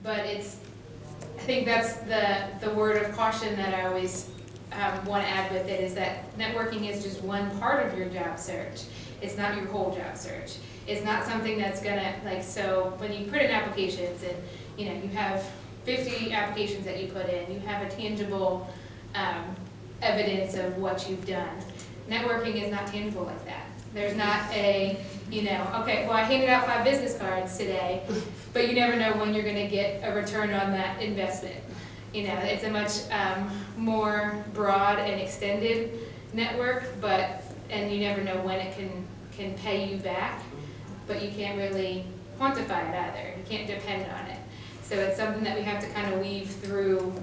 but I think that's the word of caution that I always want to add with it, is that networking is just one part of your job search. It's not your whole job search. It's not something that's gonna, like, so when you put in applications and you have 50 applications that you put in, you have a tangible evidence of what you've done. Networking is not tangible like that. There's not a, okay, well, I handed out 5 business cards today, but you never know when you're going to get a return on that investment. It's a much more broad and extended network, and you never know when it can pay you back, but you can't really quantify it either. You can't depend on it. So it's something that we have to kind of weave through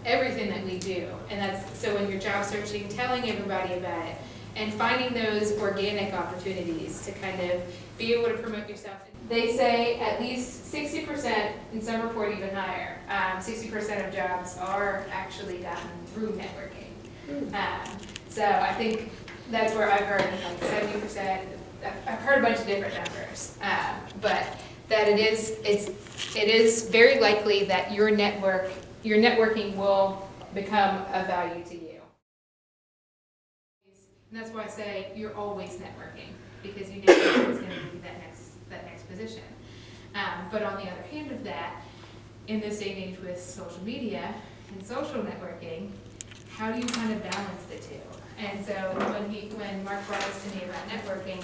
everything that we do. And that's, so when you're job searching, telling everybody about it, and finding those organic opportunities to kind of be able to promote yourself. They say at least 60%, and some report even higher, 60% of jobs are actually gotten through networking. So I think that's where I've heard like 70%. I've heard a bunch of different numbers, but that it is very likely that your networking will become of value to you. And that's why I say you're always networking, because you never know what's going to be that next position. But on the other hand of that, in this day and age with social media and social networking, how do you kind of balance the two? And so when Mark brought this to me about networking,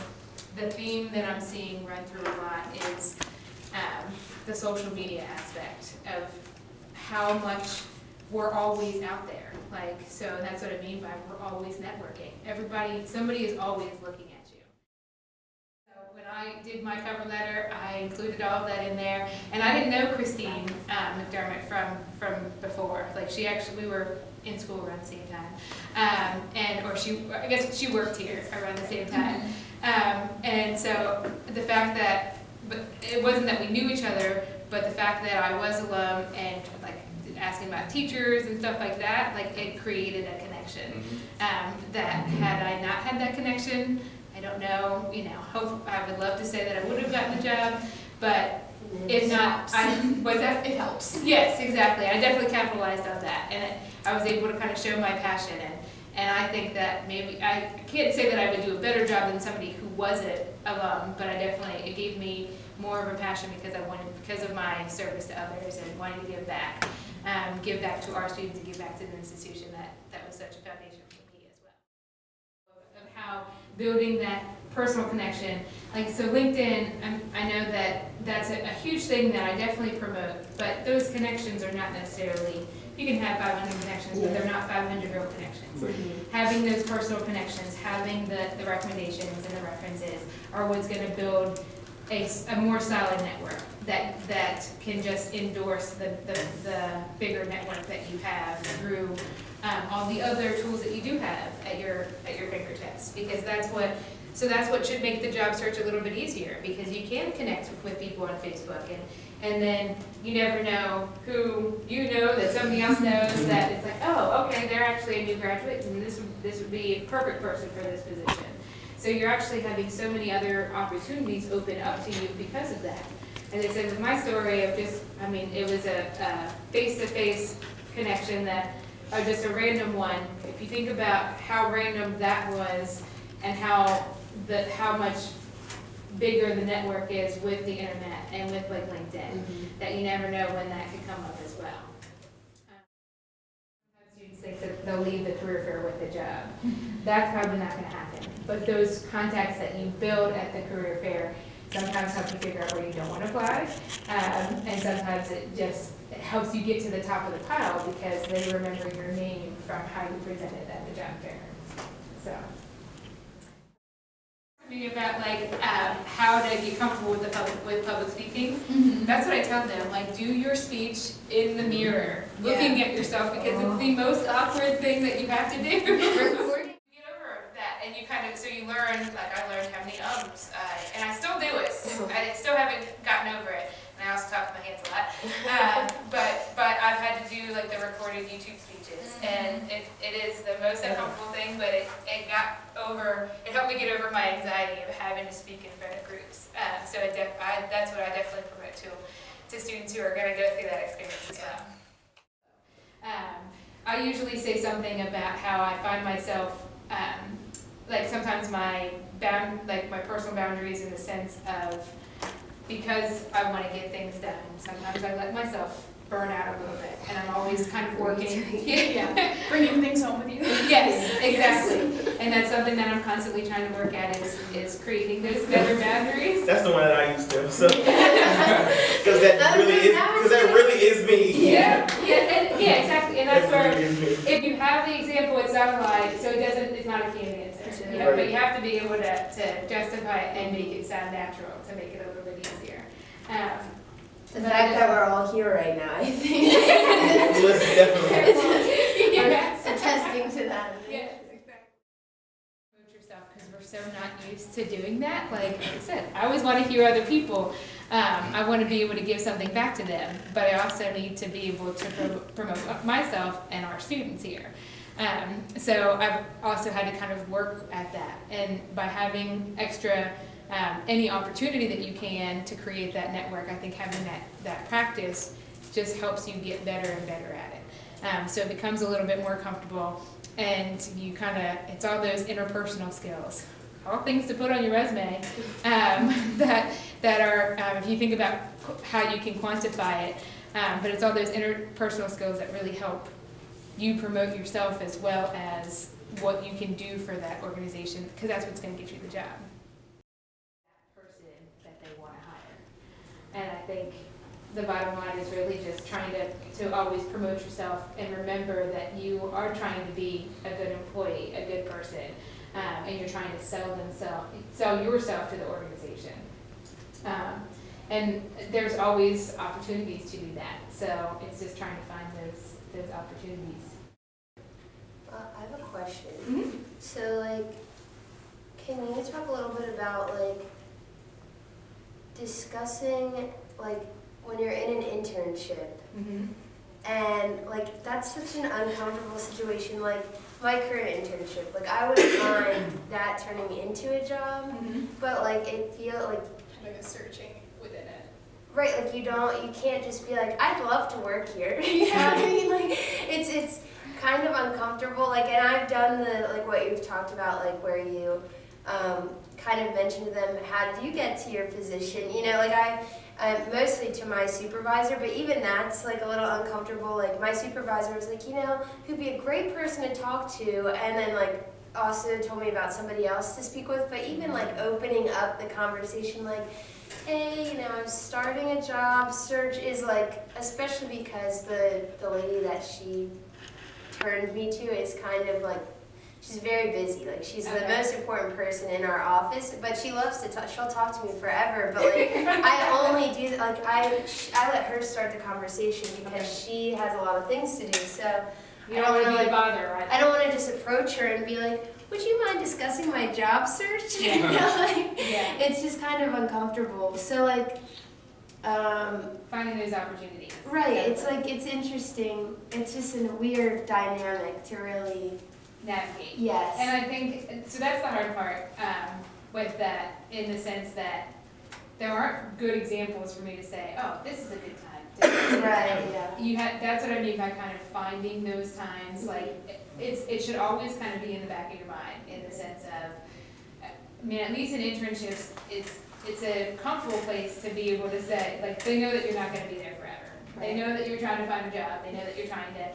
the theme that I'm seeing run through a lot is the social media aspect of how much we're always out there. So that's what I mean by we're always networking. Somebody is always looking at you. So when I did my cover letter, I included all of that in there. And I didn't know Christine McDermott from before. We were in school around the same time. I guess she worked here around the same time. And so the fact that, but it wasn't that we knew each other, but the fact that I was alum and asking about teachers and stuff like that, it created a connection. That had I not had that connection, I don't know, I would love to say that I would have gotten the job, but if not, it helps. Yes, exactly. I definitely capitalized on that, and I was able to kind of show my passion, and I think that maybe, I can't say that I would do a better job than somebody who wasn't alum, but it gave me more of a passion because of my service to others and wanting to give back to our students and give back to the institution that was such a foundation for me as well. Of how building that personal connection, so LinkedIn, I know that that's a huge thing that I definitely promote, but those connections are not necessarily, you can have 500 connections, but they're not 500 real connections. Having those personal connections, having the recommendations and the references are what's going to build a more solid network that can just endorse the bigger network that you have through all the other tools that you do have at your fingertips, because that's what should make the job search a little bit easier, because you can connect with people on Facebook, and then you never know who that somebody else knows that it's oh, okay, they're actually a new graduate, and this would be a perfect person for this position. So you're actually having so many other opportunities open up to you because of that. As I said, with my story of it was a face-to-face connection just a random one. If you think about how random that was and how much bigger the network is with the internet and with LinkedIn, that you never know when that could come up as well. Students think that they'll leave the career fair with a job. That's probably not going to happen. But those contacts that you build at the career fair sometimes help you figure out where you don't want to apply, and sometimes it just helps you get to the top of the pile because they remember your name from how you presented at the job fair. So, talking about how to get comfortable with public speaking. That's what I tell them. Do your speech in the mirror, looking at yourself, because it's the most awkward thing that you have to do. And you so you learn, I learned how many ums, and I still do it. I still haven't gotten over it, and I also talk with my hands a lot. But I've had to do the recorded YouTube speeches, and it is the most uncomfortable thing, but it helped me get over my anxiety of having to speak in front of groups. So that's what I definitely promote to students who are going to go through that experience as well. I usually say something about how I find myself, like sometimes my personal boundaries in the sense of, because I want to get things done, sometimes I let myself burn out a little bit, and I'm always kind of working. Yeah. Bringing things home with you. Yes, exactly. And that's something that I'm constantly trying to work at is creating those better boundaries. That's the one that I used to. So, because that really is me. Yeah, exactly. And that's where, if you have the example, it's not a lie, so it's not a canned answer. You know, Right. but you have to be able to justify it and make it sound natural to make it a little bit easier. The fact that we're all here right now, I think, Well, it's definitely. attesting to that. Yes, exactly. Promote yourself, because we're so not used to doing that. Like I said, I always want to hear other people. I want to be able to give something back to them, but I also need to be able to promote myself and our students here. So I've also had to kind of work at that, and by having extra any opportunity that you can to create that network, I think having that practice just helps you get better and better at it. So it becomes a little bit more comfortable, and you it's all those interpersonal skills, all things to put on your resume, that are, if you think about how you can quantify it, but it's all those interpersonal skills that really help you promote yourself as well as what you can do for that organization, because that's what's going to get you the job. And I think the bottom line is really just trying to always promote yourself and remember that you are trying to be a good employee, a good person, and you're trying to sell yourself to the organization. And there's always opportunities to do that. So it's just trying to find those opportunities. I have a question. Mm-hmm. So, like, can you talk a little bit about, like, discussing, like, when you're in an internship, Mm-hmm. and, like, that's such an uncomfortable situation, like, my current internship, like, I wouldn't mind that turning into a job, Mm-hmm. but, like, it feels like, Kind of searching within it. right, like, you can't just be like, I'd love to work here, you know what I mean, like, it's kind of uncomfortable, like, and I've done like, what you've talked about, like, where you, kind of mentioned to them, how did you get to your position, you know, like, mostly to my supervisor, but even that's like a little uncomfortable. Like my supervisor was like, you know, who'd be a great person to talk to, and then like also told me about somebody else to speak with, but even like opening up the conversation like, hey, you know, I'm starting a job search is like, especially because the lady that she turned me to is kind of like, she's very busy. Like she's the most important person in our office, but she loves to talk. She'll talk to me forever. But like I only do like I let her start the conversation because she has a lot of things to do. So You don't want to like bother, right? I don't want to just approach her and be like, would you mind discussing my job search? Yeah. You know, like, Yeah. it's just kind of uncomfortable. So like, Finding those opportunities. right? It's like it's interesting. It's just a weird dynamic to really. Navigate. Yes. And I think, so that's the hard part with that, in the sense that there aren't good examples for me to say, oh, this is a good time. Right, yeah. That's what I mean by kind of finding those times, like, it should always kind of be in the back of your mind, in the sense of, I mean, at least in internships, it's a comfortable place to be able to say, like, they know that you're not gonna be there forever. Right. They know that you're trying to find a job, they know that you're trying to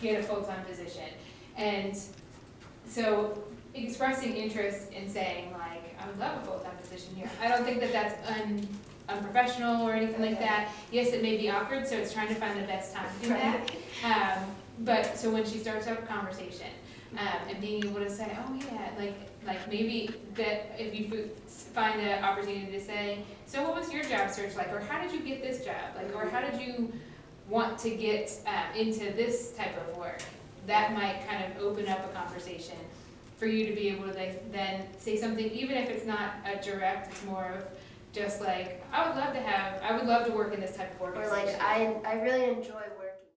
get a full-time position. And so expressing interest in saying, like, I would love a full-time position here. I don't think that that's unprofessional or anything like that. Yes, it may be awkward, so it's trying to find the best time to do that. But so when she starts up a conversation and being able to say, oh yeah, like maybe that if you find an opportunity to say, so what was your job search like, or how did you get this job, like, or how did you want to get into this type of work? That might kind of open up a conversation for you to be able to then say something, even if it's not a direct, it's more of just like, I would love to work in this type of Or organization. like, I really enjoy